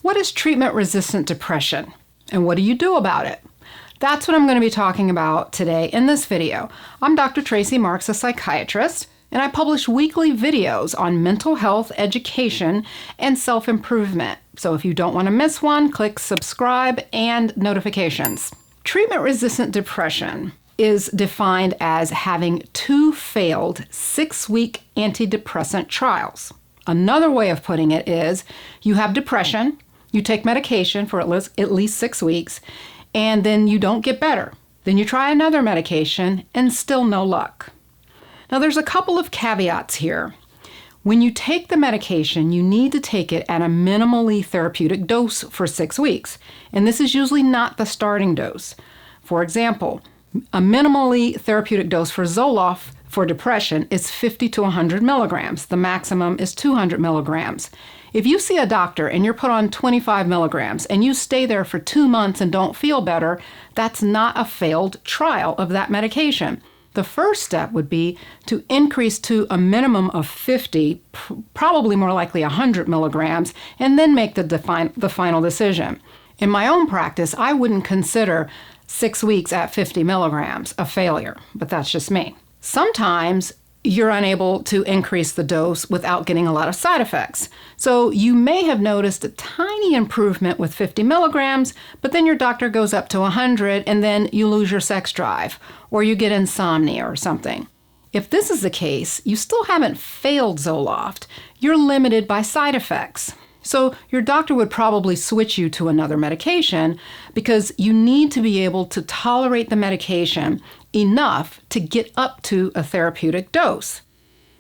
What is treatment-resistant depression, and what do you do about it? That's what I'm going to be talking about today in this video. I'm Dr. Tracey Marks, a psychiatrist, and I publish weekly videos on mental health, education, and self-improvement. So if you don't want to miss one, click subscribe and notifications. Treatment-resistant depression is defined as having 2 failed 6-week antidepressant trials. Another way of putting it is you have depression, you take medication for at least 6 weeks, and then you don't get better. Then you try another medication and still no luck. Now there's a couple of caveats here. When you take the medication, you need to take it at a minimally therapeutic dose for 6 weeks, and this is usually not the starting dose. For example, a minimally therapeutic dose for Zoloft for depression is 50 to 100 milligrams. The maximum is 200 milligrams. If you see a doctor and you're put on 25 milligrams and you stay there for 2 months and don't feel better, that's not a failed trial of that medication. The first step would be to increase to a minimum of 50, probably more likely 100 milligrams, and then make the final decision. In my own practice, I wouldn't consider 6 weeks at 50 milligrams a failure, but that's just me. Sometimes you're unable to increase the dose without getting a lot of side effects. So you may have noticed a tiny improvement with 50 milligrams, but then your doctor goes up to 100 and then you lose your sex drive or you get insomnia or something. If this is the case, you still haven't failed Zoloft. You're limited by side effects. So your doctor would probably switch you to another medication because you need to be able to tolerate the medication enough to get up to a therapeutic dose.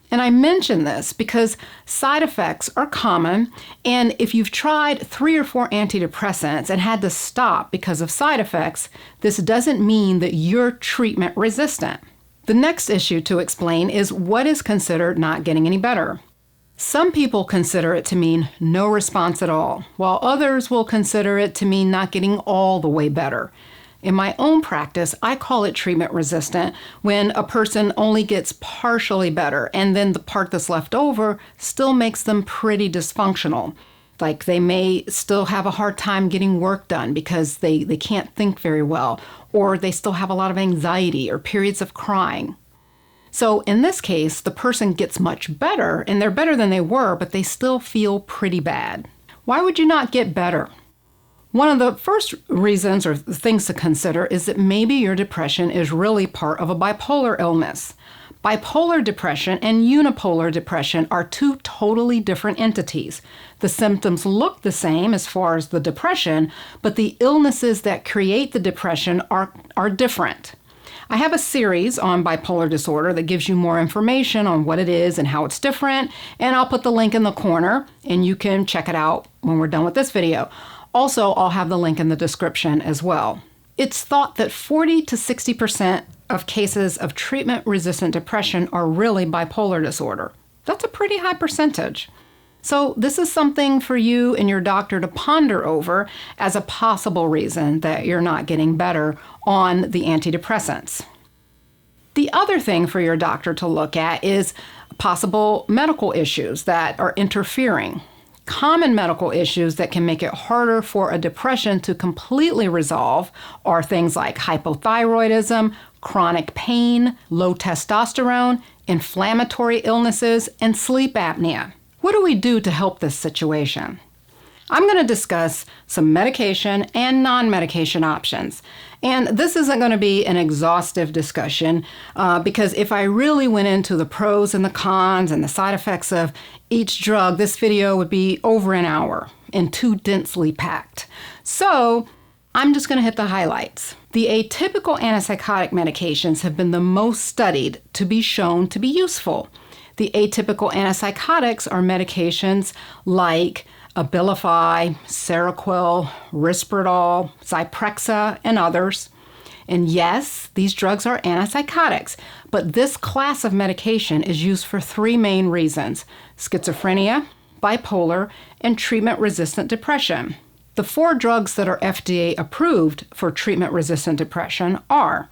And I mention this because side effects are common, and if you've tried 3 or 4 antidepressants and had to stop because of side effects, this doesn't mean that you're treatment resistant. The next issue to explain is what is considered not getting any better. Some people consider it to mean no response at all, while others will consider it to mean not getting all the way better. In my own practice, I call it treatment resistant when a person only gets partially better and then the part that's left over still makes them pretty dysfunctional. Like they may still have a hard time getting work done because they can't think very well, or they still have a lot of anxiety or periods of crying. So in this case, the person gets much better, and they're better than they were, but they still feel pretty bad. Why would you not get better? One of the first reasons or things to consider is that maybe your depression is really part of a bipolar illness. Bipolar depression and unipolar depression are 2 totally different entities. The symptoms look the same as far as the depression, but the illnesses that create the depression are different. I have a series on bipolar disorder that gives you more information on what it is and how it's different, and I'll put the link in the corner and you can check it out when we're done with this video. Also, I'll have the link in the description as well. It's thought that 40 to 60% of cases of treatment-resistant depression are really bipolar disorder. That's a pretty high percentage. So this is something for you and your doctor to ponder over as a possible reason that you're not getting better on the antidepressants. The other thing for your doctor to look at is possible medical issues that are interfering. Common medical issues that can make it harder for a depression to completely resolve are things like hypothyroidism, chronic pain, low testosterone, inflammatory illnesses, and sleep apnea. What do we do to help this situation? I'm going to discuss some medication and non-medication options. And this isn't going to be an exhaustive discussion because if I really went into the pros and the cons and the side effects of each drug, this video would be over an hour and too densely packed. So I'm just going to hit the highlights. The atypical antipsychotic medications have been the most studied to be shown to be useful. The atypical antipsychotics are medications like Abilify, Seroquel, Risperidone, Zyprexa, and others. And yes, these drugs are antipsychotics, but this class of medication is used for 3 main reasons: schizophrenia, bipolar, and treatment-resistant depression. The 4 drugs that are FDA approved for treatment-resistant depression are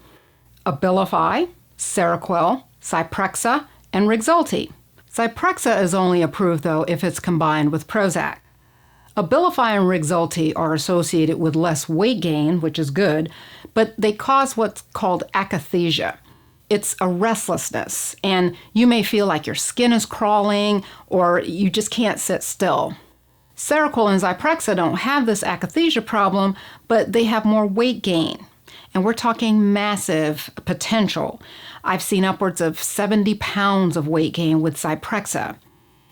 Abilify, Seroquel, Zyprexa, and Rexulti. Zyprexa is only approved, though, if it's combined with Prozac. Abilify and Rexulti are associated with less weight gain, which is good, but they cause what's called akathisia. It's a restlessness, and you may feel like your skin is crawling or you just can't sit still. Seroquel and Zyprexa don't have this akathisia problem, but they have more weight gain. And we're talking massive potential. I've seen upwards of 70 pounds of weight gain with Zyprexa.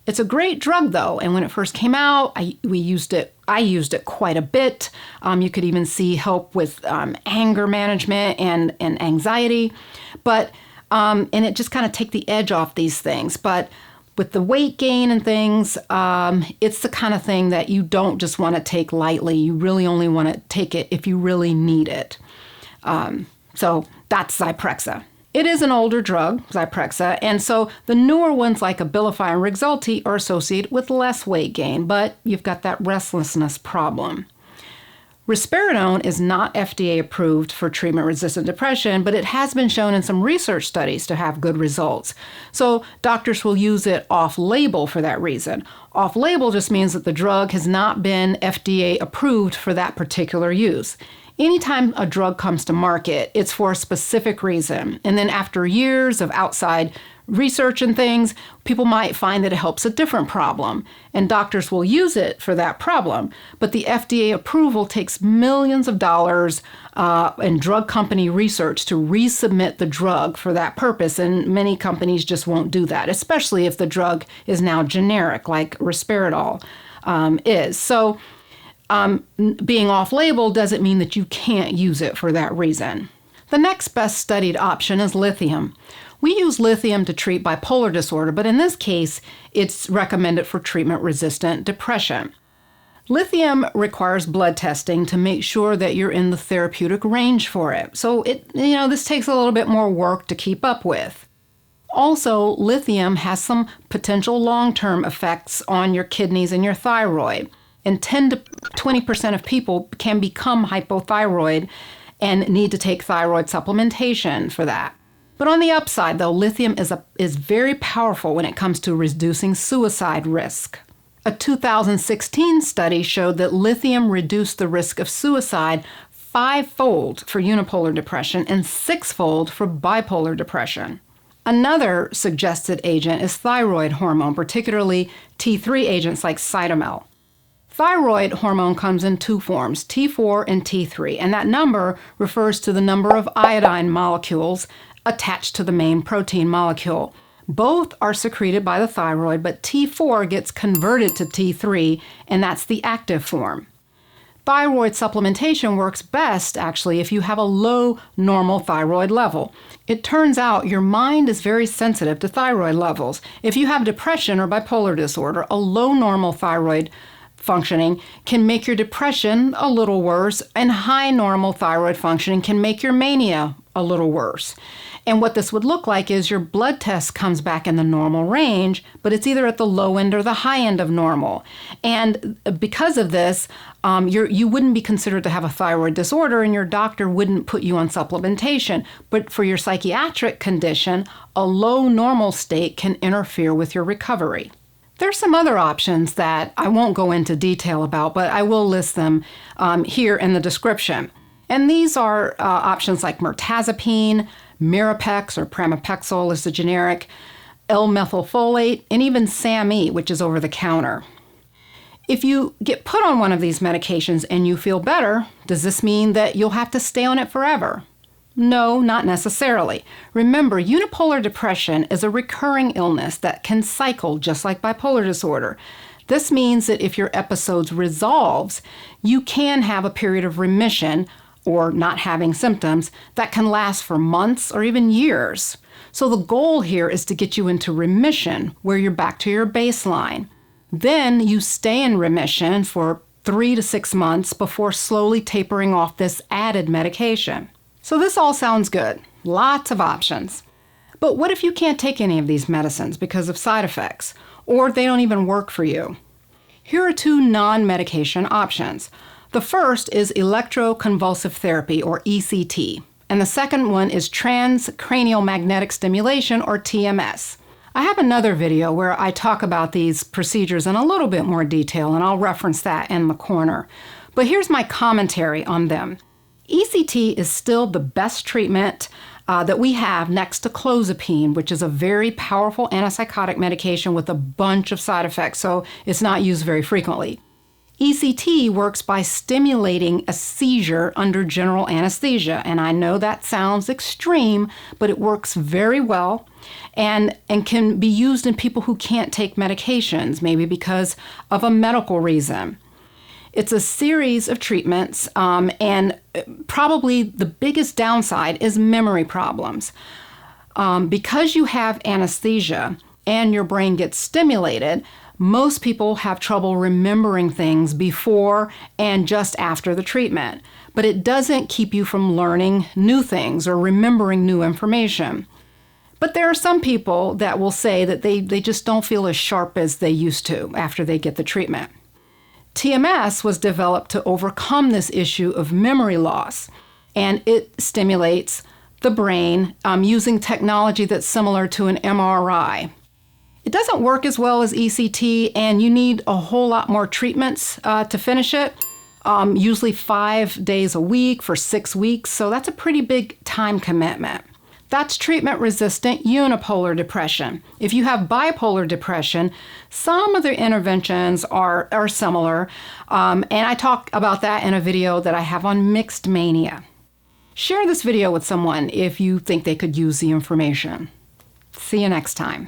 It's a great drug, though, and when it first came out, I used it quite a bit. You could even see help with anger management and anxiety, but and it just kind of take the edge off these things. But with the weight gain and things, it's the kind of thing that you don't just want to take lightly. You really only want to take it if you really need it. So that's Zyprexa. It is an older drug, Zyprexa, and so the newer ones like Abilify and Rexulti are associated with less weight gain, but you've got that restlessness problem. Risperidone is not FDA approved for treatment-resistant depression, but it has been shown in some research studies to have good results. So doctors will use it off-label for that reason. Off-label just means that the drug has not been FDA approved for that particular use. Anytime a drug comes to market, it's for a specific reason. And then after years of outside research and things, people might find that it helps a different problem. And doctors will use it for that problem. But the FDA approval takes millions of dollars in drug company research to resubmit the drug for that purpose. And many companies just won't do that, especially if the drug is now generic, like Risperidone is. So being off-label doesn't mean that you can't use it for that reason. The next best studied option is lithium. We use lithium to treat bipolar disorder, but in this case, it's recommended for treatment-resistant depression. Lithium requires blood testing to make sure that you're in the therapeutic range for it. So this takes a little bit more work to keep up with. Also, lithium has some potential long-term effects on your kidneys and your thyroid. And 10 to 20% of people can become hypothyroid and need to take thyroid supplementation for that. But on the upside, though, lithium is very powerful when it comes to reducing suicide risk. A 2016 study showed that lithium reduced the risk of suicide 5-fold for unipolar depression and 6-fold for bipolar depression. Another suggested agent is thyroid hormone, particularly T3 agents like Cytomel. Thyroid hormone comes in two forms, T4 and T3, and that number refers to the number of iodine molecules attached to the main protein molecule. Both are secreted by the thyroid, but T4 gets converted to T3, and that's the active form. Thyroid supplementation works best, actually, if you have a low normal thyroid level. It turns out your mind is very sensitive to thyroid levels. If you have depression or bipolar disorder, a low normal thyroid functioning can make your depression a little worse, and high normal thyroid functioning can make your mania a little worse. And what this would look like is your blood test comes back in the normal range, but it's either at the low end or the high end of normal. And because of this, you wouldn't be considered to have a thyroid disorder, and your doctor wouldn't put you on supplementation. But for your psychiatric condition, a low normal state can interfere with your recovery. There's some other options that I won't go into detail about, but I will list them here in the description. And these are options like mirtazapine, Mirapex or pramipexole is the generic, L-methylfolate, and even SAMe, which is over the counter. If you get put on one of these medications and you feel better, does this mean that you'll have to stay on it forever? No, not necessarily. Remember, unipolar depression is a recurring illness that can cycle just like bipolar disorder. This means that if your episode resolves, you can have a period of remission or not having symptoms that can last for months or even years. So the goal here is to get you into remission where you're back to your baseline. Then you stay in remission for 3 to 6 months before slowly tapering off this added medication. So this all sounds good. Lots of options. But what if you can't take any of these medicines because of side effects, or they don't even work for you? Here are 2 non-medication options. The first is electroconvulsive therapy, or ECT, and the second one is transcranial magnetic stimulation, or TMS. I have another video where I talk about these procedures in a little bit more detail, and I'll reference that in the corner. But here's my commentary on them. ECT is still the best treatment that we have next to clozapine, which is a very powerful antipsychotic medication with a bunch of side effects, so it's not used very frequently. ECT works by stimulating a seizure under general anesthesia, and I know that sounds extreme, but it works very well and can be used in people who can't take medications, maybe because of a medical reason. It's a series of treatments, and probably the biggest downside is memory problems. Because you have anesthesia and your brain gets stimulated, most people have trouble remembering things before and just after the treatment. But it doesn't keep you from learning new things or remembering new information. But there are some people that will say that they just don't feel as sharp as they used to after they get the treatment. TMS was developed to overcome this issue of memory loss, and it stimulates the brain using technology that's similar to an MRI. It doesn't work as well as ECT, and you need a whole lot more treatments to finish it, usually 5 days a week for 6 weeks, so that's a pretty big time commitment. That's treatment-resistant unipolar depression. If you have bipolar depression, some of the interventions are similar, and I talk about that in a video that I have on mixed mania. Share this video with someone if you think they could use the information. See you next time.